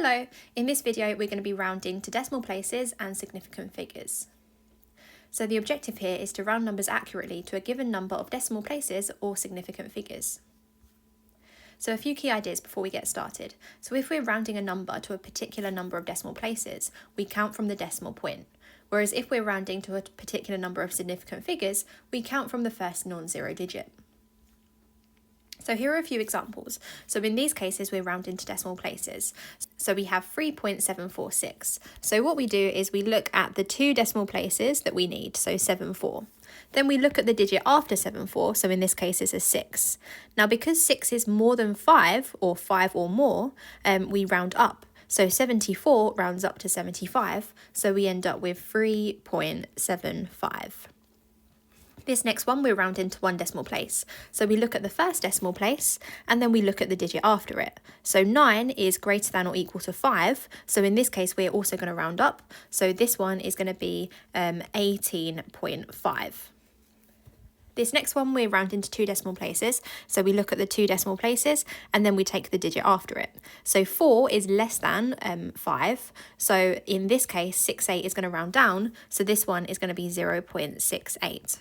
Hello, in this video we're going to be rounding to decimal places and significant figures. So the objective here is to round numbers accurately to a given number of decimal places or significant figures. So a few key ideas before we get started. So if we're rounding a number to a particular number of decimal places, we count from the decimal point. Whereas if we're rounding to a particular number of significant figures, we count from the first non-zero digit. So here are a few examples. So in these cases, we're rounding to decimal places. So we have 3.746. So what we do is we look at the two decimal places that we need, so 74. Then we look at the digit after 74, so in this case it's a 6. Now because 6 is more than 5, or 5 or more, we round up. So 74 rounds up to 75, so we end up with 3.75. This next one, we're rounding to one decimal place. So we look at the first decimal place, and then we look at the digit after it. So 9 is greater than or equal to 5. So in this case, we're also going to round up. So this one is going to be 18.5. This next one, we're rounding to two decimal places. So we look at the two decimal places, and then we take the digit after it. So 4 is less than 5. So in this case, 68 is going to round down. So this one is going to be 0.68.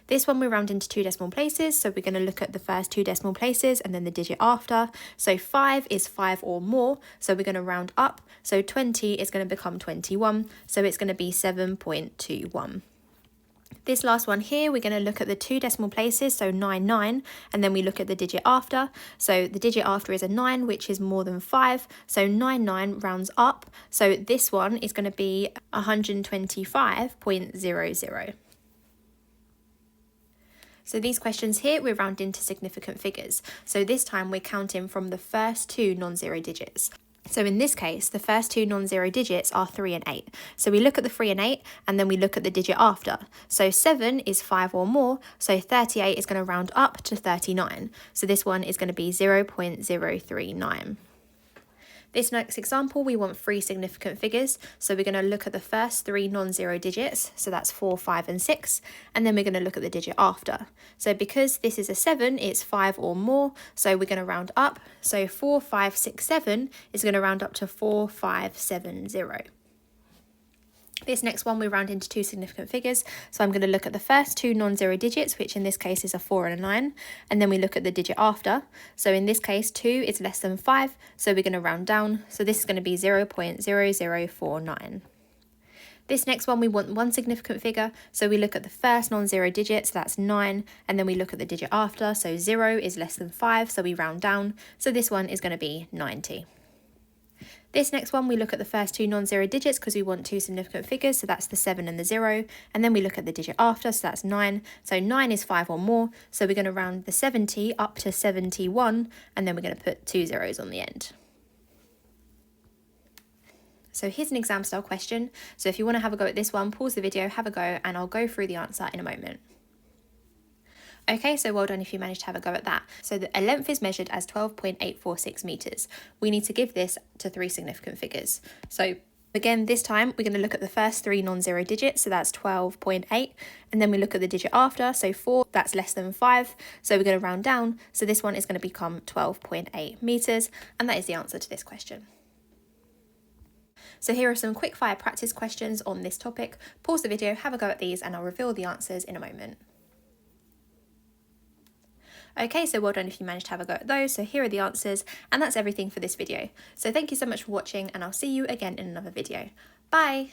This one we round into two decimal places, so we're going to look at the first two decimal places and then the digit after. So 5 is 5 or more, so we're going to round up. So 20 is going to become 21, so it's going to be 7.21. This last one here, we're going to look at the two decimal places, so 9, and then we look at the digit after. So the digit after is a 9, which is more than 5, so 9 rounds up. So this one is going to be 125.00. So these questions here, we're rounding to significant figures. So this time we're counting from the first two non-zero digits. So in this case, the first two non-zero digits are 3 and 8. So we look at the 3 and 8, and then we look at the digit after. So 7 is 5 or more, so 38 is going to round up to 39. So this one is going to be 0.039. This next example, we want three significant figures. So we're going to look at the first three non-zero digits. So that's 4, 5, and 6. And then we're going to look at the digit after. So because this is a 7, it's 5 or more. So we're going to round up. So 4, 5, 6, 7 is going to round up to 4570. This next one, we round into two significant figures. So I'm going to look at the first two non-zero digits, which in this case is a 4 and a 9. And then we look at the digit after. So in this case, 2 is less than 5. So we're going to round down. So this is going to be 0.0049. This next one, we want one significant figure. So we look at the first non-zero digit, so that's 9. And then we look at the digit after. So 0 is less than 5. So we round down. So this one is going to be 90. This next one, we look at the first two non-zero digits because we want two significant figures, so that's the 7 and the 0, and then we look at the digit after, so that's 9. So 9 is 5 or more, so we're going to round the 70 up to 71, and then we're going to put two zeros on the end. So here's an exam style question. So if you want to have a go at this one, pause the video, have a go, and I'll go through the answer in a moment. Okay, so well done if you managed to have a go at that. So a length is measured as 12.846 metres. We need to give this to three significant figures. So again, this time we're going to look at the first three non-zero digits, so that's 12.8, and then we look at the digit after, so 4, that's less than 5, so we're going to round down, so this one is going to become 12.8 metres, and that is the answer to this question. So here are some quick fire practice questions on this topic. Pause the video, have a go at these, and I'll reveal the answers in a moment. Okay, so well done if you managed to have a go at those. So here are the answers, and that's everything for this video. So thank you so much for watching, and I'll see you again in another video. Bye!